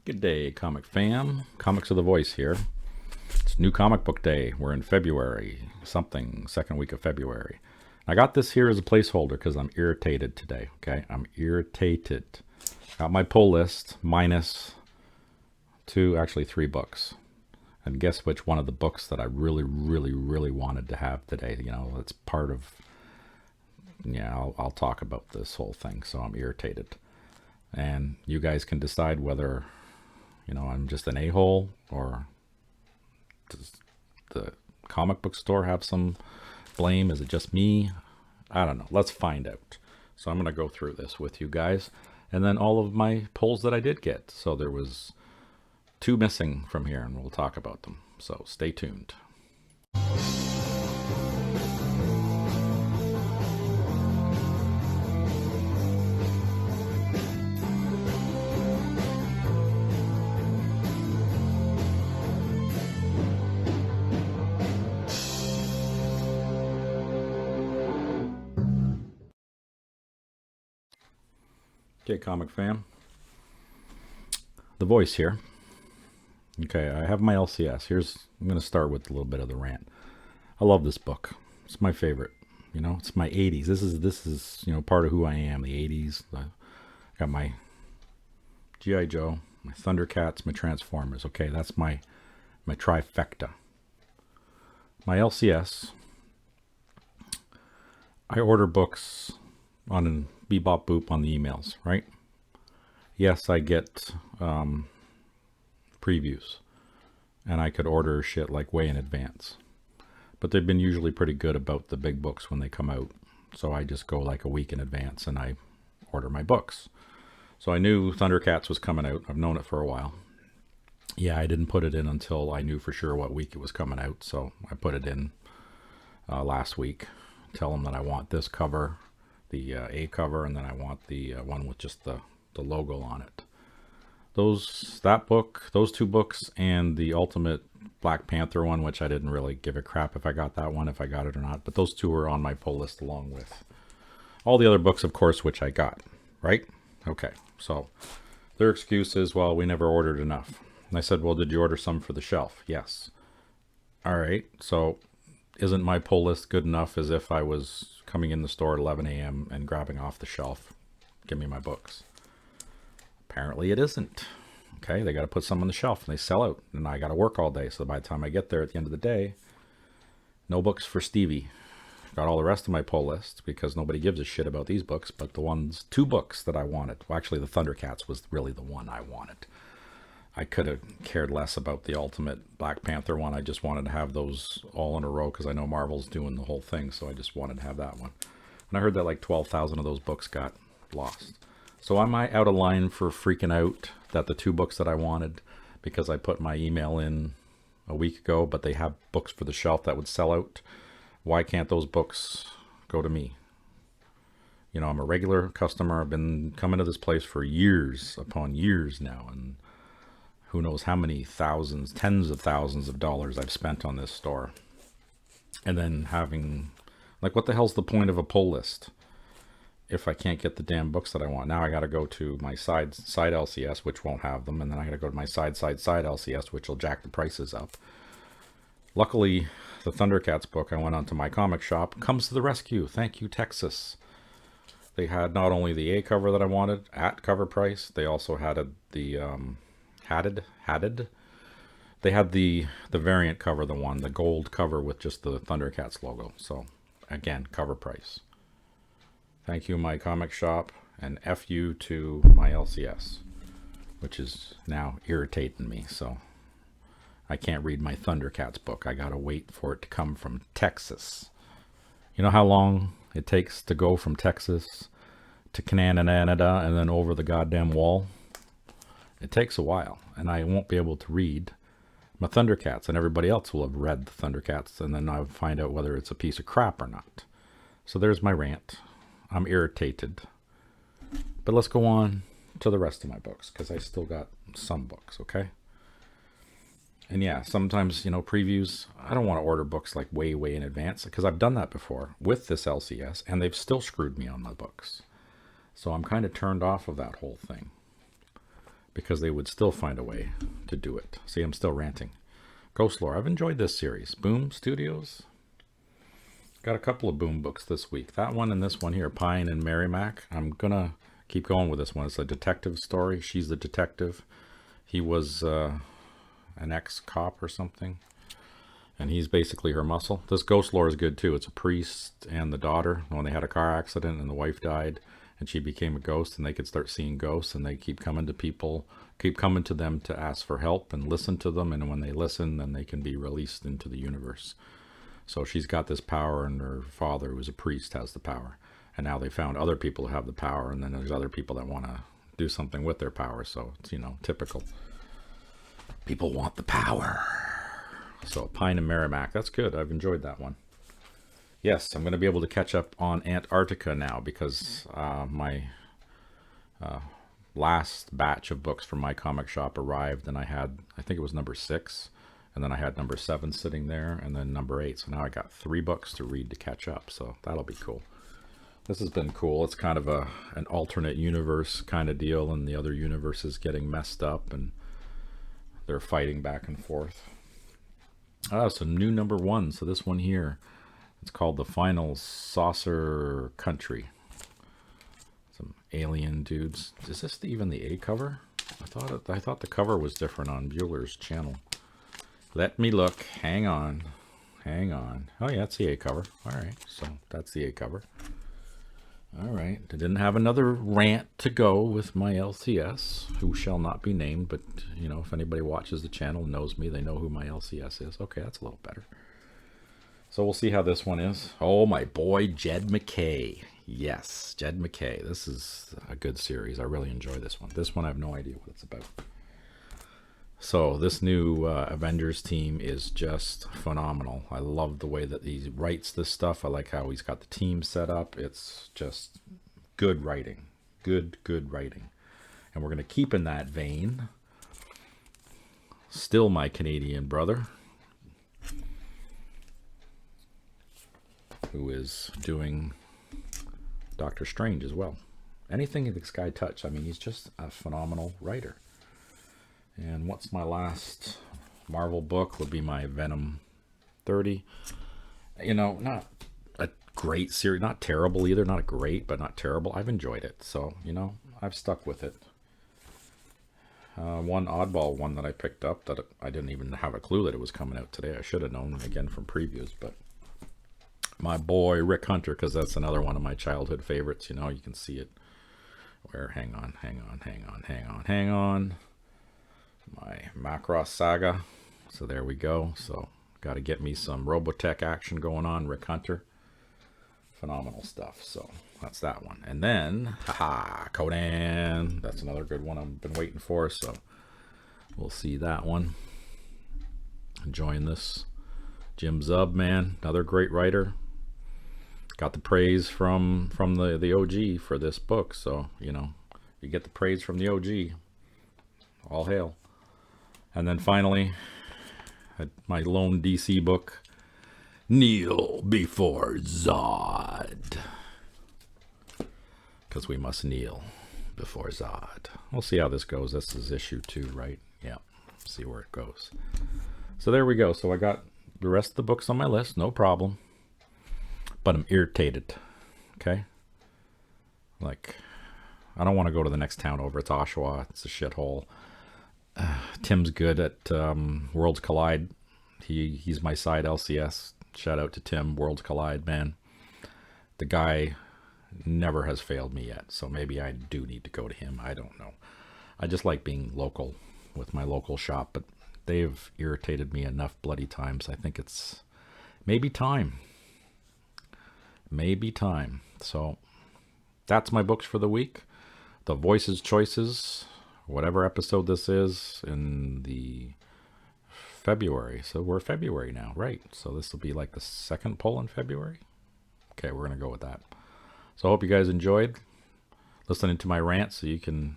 Good day, comic fam. Comics of the Voice here. It's new comic book day. We're in February, second week of February. I got this here as a placeholder because I'm irritated today, okay? I'm irritated. Got my pull list minus three books. And guess which one of the books that I really, really, really wanted to have today? You know, it's part of, I'll talk about this whole thing, so I'm irritated. And you guys can decide whether, I'm just an a-hole, or does the comic book store have some blame? Is it just me? I don't know. Let's find out. So I'm going to go through this with you guys, and then all of my polls that I did get. So there was 2 missing from here, and we'll talk about them. So stay tuned. Okay, comic fam. The Voice here. Okay, I have my LCS. I'm going to start with a little bit of the rant. I love this book. It's my favorite. It's my 80s. This is part of who I am. The 80s. I got my G.I. Joe, my Thundercats, my Transformers. Okay, that's my trifecta. My LCS. I order books on Bebop Boop on the emails, right? Yes, I get previews, and I could order shit like way in advance, but they've been usually pretty good about the big books when they come out. So I just go like a week in advance and I order my books. So I knew Thundercats was coming out. I've known it for a while. Yeah, I didn't put it in until I knew for sure what week it was coming out. So I put it in last week. Tell them that I want this cover, the A cover, and then I want the one with just the logo on it. Those 2 books, and the Ultimate Black Panther one, which I didn't really give a crap if I got that one, if I got it or not. But those 2 were on my pull list along with all the other books, of course, which I got, right? Okay, so their excuse is, well, we never ordered enough. And I said, well, did you order some for the shelf? Yes. All right, so isn't my pull list good enough as if I was coming in the store at 11 a.m. and grabbing off the shelf, give me my books? Apparently it isn't. Okay, they got to put some on the shelf and they sell out, and I got to work all day. So by the time I get there at the end of the day, no books for Stevie. Got all the rest of my pull list because nobody gives a shit about these books, but the 2 books that I wanted, well, actually the Thundercats was really the one I wanted. I could have cared less about the Ultimate Black Panther one. I just wanted to have those all in a row because I know Marvel's doing the whole thing, so I just wanted to have that one. And I heard that like 12,000 of those books got lost. So am I out of line for freaking out that the 2 books that I wanted, because I put my email in a week ago, but they have books for the shelf that would sell out? Why can't those books go to me? I'm a regular customer. I've been coming to this place for years upon years now, and who knows how many thousands, tens of thousands of dollars I've spent on this store. And then having, like, what the hell's the point of a pull list if I can't get the damn books that I want? Now I got to go to my side LCS, which won't have them, and then I got to go to my side LCS, which will jack the prices up. Luckily, the Thundercats book, I went onto my comic shop, comes to the rescue. Thank you, Texas. They had not only the A cover that I wanted at cover price, they also had the they had the variant cover, the gold cover with just the Thundercats logo. So again, cover price. Thank you, my comic shop, and F you to my LCS, which is now irritating me. So I can't read my Thundercats book. I gotta wait for it to come from Texas. You know how long it takes to go from Texas to Canada and then over the goddamn wall? It takes a while, and I won't be able to read my Thundercats, and everybody else will have read the Thundercats, and then I'll find out whether it's a piece of crap or not. So there's my rant. I'm irritated. But let's go on to the rest of my books, because I still got some books, okay? And yeah, sometimes, previews, I don't want to order books like way in advance, because I've done that before with this LCS, and they've still screwed me on my books. So I'm kind of turned off of that whole thing. because they would still find a way to do it. See, I'm still ranting. Ghost Lore. I've enjoyed this series. Boom Studios. Got a couple of Boom books this week. That one and this one here, Pine and Merrimack. I'm going to keep going with this one. It's a detective story. She's the detective. He was an ex-cop or something. And he's basically her muscle. This Ghost Lore is good too. It's a priest and the daughter. When they had a car accident and the wife died and she became a ghost, and they could start seeing ghosts, and they keep coming to people, keep coming to them to ask for help and listen to them. And when they listen, then they can be released into the universe. So she's got this power, and her father, who was a priest, has the power. And now they found other people who have the power, and then there's other people that want to do something with their power. So it's, typical. People want the power. So Pine and Merrimack, that's good. I've enjoyed that one. Yes, I'm going to be able to catch up on Antarctica now, because my last batch of books from my comic shop arrived, and I think it was number 6, and then I had number 7 sitting there, and then number 8. So now I got 3 books to read to catch up. So that'll be cool. This has been cool. It's kind of an alternate universe kind of deal, and the other universe is getting messed up, and they're fighting back and forth. Some new number 1. So this one here, it's called The Final Saucer Country. Some alien dudes. Is this even the A cover? I thought the cover was different on Bueller's channel. Let me look. Hang on. Oh yeah, it's the A cover. All right, so that's the A cover. All right, I didn't have another rant to go with my LCS, who shall not be named, but if anybody watches the channel and knows me, they know who my LCS is. Okay, that's a little better. So we'll see how this one is. Oh, my boy, Jed MacKay. Yes, Jed MacKay. This is a good series. I really enjoy this one. This one, I have no idea what it's about. So this new Avengers team is just phenomenal. I love the way that he writes this stuff. I like how he's got the team set up. It's just good writing. Good writing. And we're going to keep in that vein. Still my Canadian brother, who is doing Doctor Strange as well. Anything this guy touched, I mean, he's just a phenomenal writer. And what's my last Marvel book would be my Venom 30. Not a great series, not terrible either, not great, but not terrible. I've enjoyed it. So, I've stuck with it. One oddball one that I picked up that I didn't even have a clue that it was coming out today. I should have known, again, from previews, but my boy Rick Hunter, because that's another one of my childhood favorites. You can see it. Hang on. My Macross Saga. So there we go. So got to get me some Robotech action going on. Rick Hunter. Phenomenal stuff. So that's that one. And then, Conan. That's another good one I've been waiting for. So we'll see that one. Enjoying this. Jim Zub, man. Another great writer. Got the praise from the OG for this book. So, you get the praise from the OG. All hail. And then finally, my lone DC book, Kneel Before Zod. Because we must kneel before Zod. We'll see how this goes. This is issue 2, right? Yeah. See where it goes. So there we go. So I got the rest of the books on my list. No problem. But I'm irritated. Okay? I don't want to go to the next town over. It's Oshawa. It's a shithole. Tim's good at Worlds Collide. He's my side LCS. Shout out to Tim. Worlds Collide, man. The guy never has failed me yet, so maybe I do need to go to him. I don't know. I just like being local with my local shop, but they've irritated me enough bloody times. I think it's maybe time. So that's my books for the week. The Voices Choices, whatever episode this is, in the February. So we're February now, right? So this will be like the second poll in February. Okay, we're going to go with that. So I hope you guys enjoyed listening to my rant, so you can